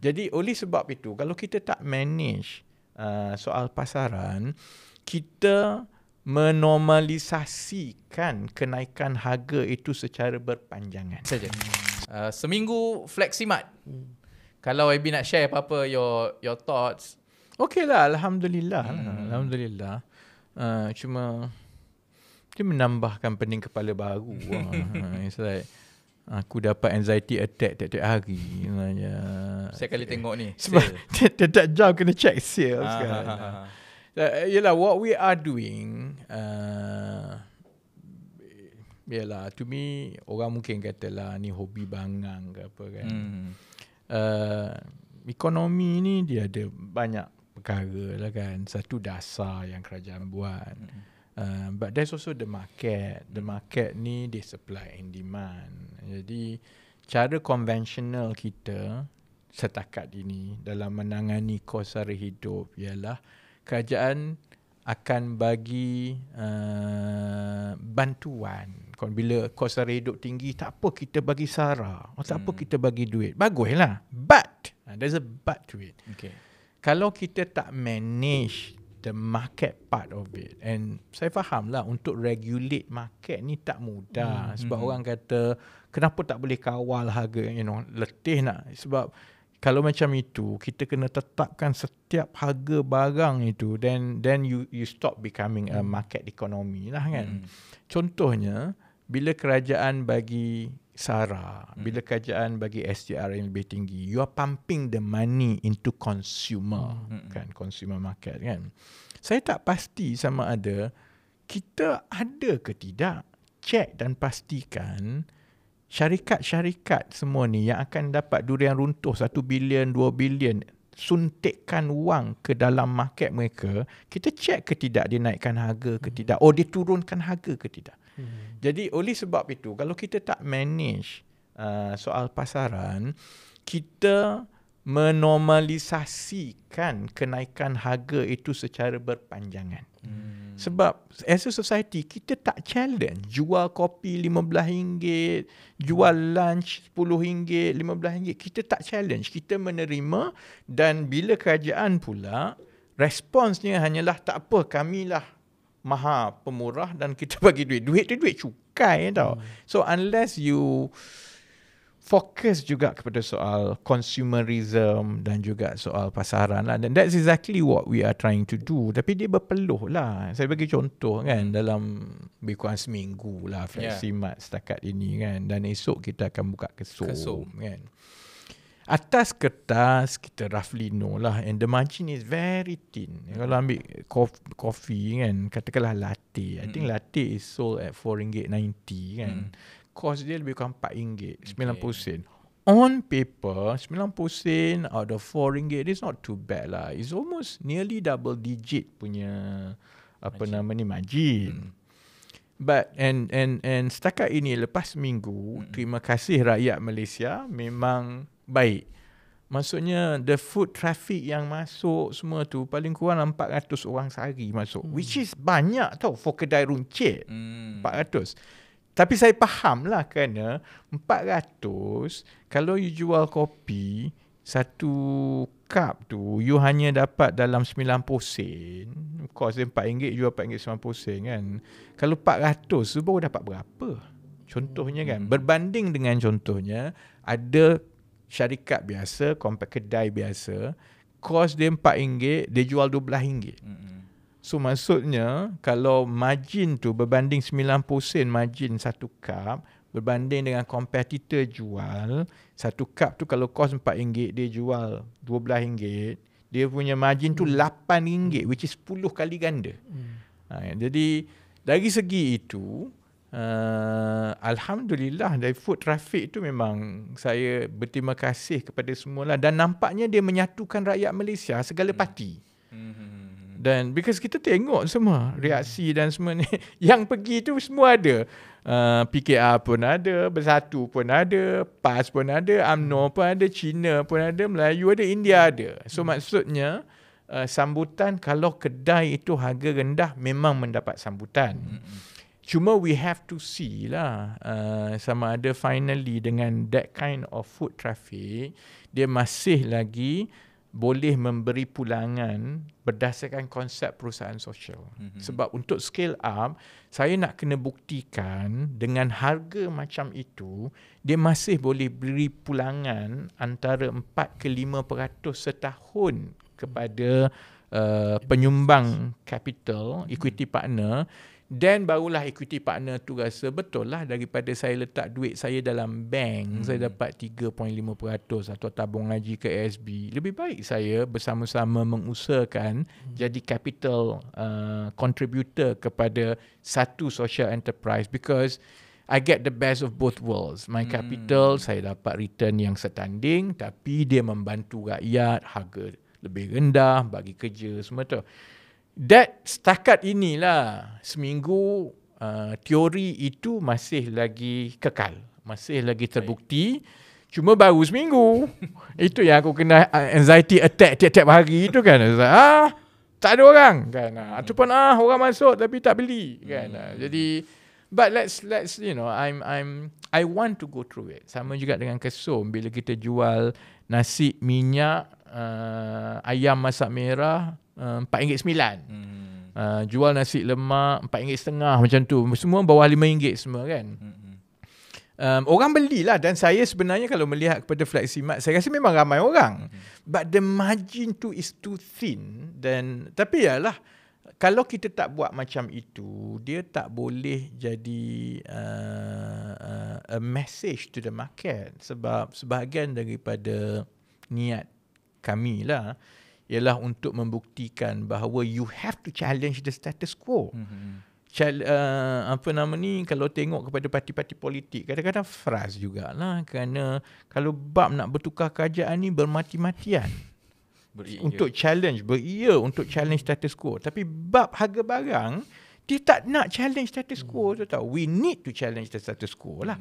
Jadi oleh sebab itu, kalau kita tak manage soal pasaran, kita menormalisasikan kenaikan harga itu secara berpanjangan saja. Seminggu Fleximat. Kalau YB nak share apa-apa your thoughts. Okey lah, Alhamdulillah. Alhamdulillah. Cuma dia menambahkan pening kepala baru. It's like aku dapat anxiety attack tiap-tiap hari. Saya kali tengok ni. Sebab tiap-tiap jam kena check sales kan. Yelah, what we are doing, yelah, to me, orang mungkin katalah ni hobi bangang ke apa kan. Ekonomi ni dia ada banyak perkara lah kan. Satu dasar yang kerajaan buat. But there's also the market. The market ni dia supply and demand. Jadi cara konvensional kita setakat ini dalam menangani kos sara hidup ialah kerajaan akan bagi bantuan. Bila kos sara hidup tinggi, tak apa kita bagi sara, tak apa kita bagi duit. Baguslah. But there's a but to it. Okay. Kalau kita tak manage the market part of it, and saya faham lah untuk regulate market ni tak mudah. Sebab orang kata kenapa tak boleh kawal harga, letih nak. Sebab kalau macam itu, kita kena tetapkan setiap harga barang itu, then you stop becoming a market economy lah kan. Contohnya, bila kerajaan bagi SARA, bila kerajaan bagi SDR yang lebih tinggi, you are pumping the money into consumer, kan, consumer market kan. Saya tak pasti sama ada kita ada ke tidak cek dan pastikan syarikat-syarikat semua ni yang akan dapat durian runtuh 1 bilion, 2 bilion, suntikkan wang ke dalam market mereka, kita cek ke tidak dia naikkan harga ke tidak, dia turunkan harga ke tidak. Jadi oleh sebab itu, kalau kita tak manage soal pasaran, kita menormalisasikan kenaikan harga itu secara berpanjangan. Sebab as a society, kita tak challenge jual kopi RM15, jual lunch RM10, RM15. Kita tak challenge, kita menerima. Dan bila kerajaan pula, responsnya hanyalah tak apa, kamilah maha pemurah dan kita bagi duit. Duit tu duit cukai tau. So unless you fokus juga kepada soal consumerism dan juga soal pasaran lah. Dan that's exactly what we are trying to do. Tapi dia berpeluh lah. Saya bagi contoh kan, dalam lebih kurang seminggu lah Fleximat setakat ini kan. Dan esok kita akan buka kesum kan. Atas kertas kita roughly know lah, and the margin is very thin. Kalau ambil coffee kan, katakanlah latte, I think latte is sold at RM4.90 kan. Cost dia lebih kurang RM4, 90 sen. On paper, 90 sen out of RM4 is not too bad lah. It's almost nearly double digit punya margin. But and setakat ini lepas minggu, terima kasih rakyat Malaysia, memang baik. Maksudnya the foot traffic yang masuk semua tu paling kurang 400 orang sehari masuk, which is banyak tau for kedai runcit. 400. Tapi saya faham lah, kerana 400 kalau you jual kopi satu cup tu, you hanya dapat dalam 90 sen. Kos dia RM4, jual RM4.90 kan. Kalau 400 tu baru dapat berapa? Contohnya kan, berbanding dengan contohnya ada syarikat biasa, kedai biasa, kos dia RM4, dia jual RM12. So maksudnya kalau margin tu berbanding 90 sen margin satu cup, berbanding dengan kompetitor jual satu cup tu, kalau kos RM4 dia jual RM12, dia punya margin tu RM8, which is 10 kali ganda. Jadi dari segi itu, Alhamdulillah, dari foot traffic tu memang saya berterima kasih kepada semua lah. Dan nampaknya dia menyatukan rakyat Malaysia segala parti. Dan because kita tengok semua reaksi dan semua ni, yang pergi tu semua ada. PKR pun ada, Bersatu pun ada, PAS pun ada, UMNO pun ada, Cina pun ada, Melayu ada, India ada. So maksudnya sambutan, kalau kedai itu harga rendah memang mendapat sambutan. Cuma we have to see lah sama ada finally dengan that kind of foot traffic, dia masih lagi boleh memberi pulangan berdasarkan konsep perusahaan sosial. Sebab untuk scale up, saya nak kena buktikan dengan harga macam itu, dia masih boleh beri pulangan antara 4 ke 5% setahun kepada penyumbang capital, equity partner. Dan barulah equity partner tu rasa betul lah, daripada saya letak duit saya dalam bank, saya dapat 3.5% atau tabung haji ke ASB. Lebih baik saya bersama-sama mengusahakan jadi capital contributor kepada satu social enterprise, because I get the best of both worlds. My capital, saya dapat return yang setanding, tapi dia membantu rakyat, harga lebih rendah, bagi kerja, semua tu. That setakat inilah seminggu teori itu masih lagi kekal, masih lagi terbukti. Cuma baru seminggu. Itu yang aku kena anxiety attack tiap-tiap hari itu kan. Tak ada orang kan. Ataupun orang masuk tapi tak beli kan. Jadi but let's I want to go through it. Sama juga dengan kesum, bila kita jual nasi, minyak, ayam masak merah RM4.9. Jual nasi lemak RM4.5 macam tu. Semua bawah RM5 semua kan. Orang belilah, dan saya sebenarnya kalau melihat kepada Fleximart, saya rasa memang ramai orang. But the margin tu is too thin. Dan tapi yalah, kalau kita tak buat macam itu, dia tak boleh jadi a message to the market. Sebab sebahagian daripada niat kami lah ialah untuk membuktikan bahawa you have to challenge the status quo. Kalau tengok kepada parti-parti politik, kadang-kadang frust jugalah, kerana kalau bab nak bertukar kerajaan ni bermati-matian untuk challenge, untuk challenge status quo. Tapi bab harga barang, dia tak nak challenge status quo tu tau. We need to challenge the status quo lah.